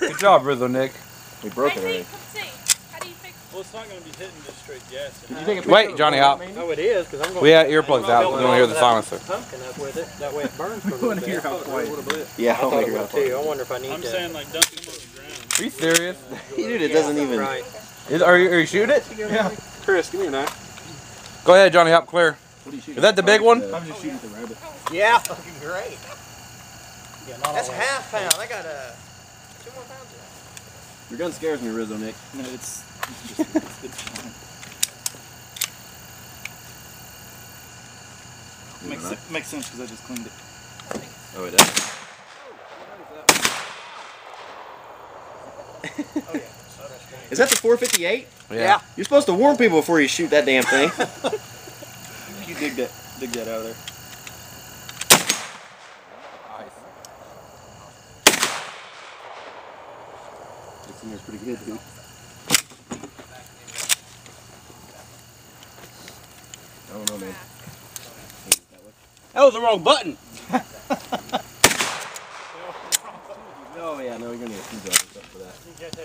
Good job, Rizzo Nick. We broke it already. Come see. How do you fix it? Well, it's not going to be hitting just straight gas. Did you take a picture Wait, of Johnny, the out. Oh, it is, because I'm going We had earplugs out. We don't hear the silencer. pumpkin up with it. That way it burns for a little bit. Yeah, I thought it would too. I wonder if I need I'm to. saying like dump them on the ground. Are you serious? Dude, it doesn't even. Right. Are you shooting it? Yeah. Chris, give me a knife. Go ahead, Johnny, hop clear. Is that the big one? I'm just shooting at the rabbit. Yeah, fucking great. That's half pound. I got 2 more pounds of that. Your gun scares me, Rizzo Nick. No, it's fine. Makes sense because I just cleaned it. Oh, it does. Is that the 458? Yeah. You're supposed to warn people before you shoot that damn thing. You dig that out of there. This thing is pretty good, dude. I don't know, man. That was the wrong button. Oh yeah, no, you're gonna need a screwdriver for that.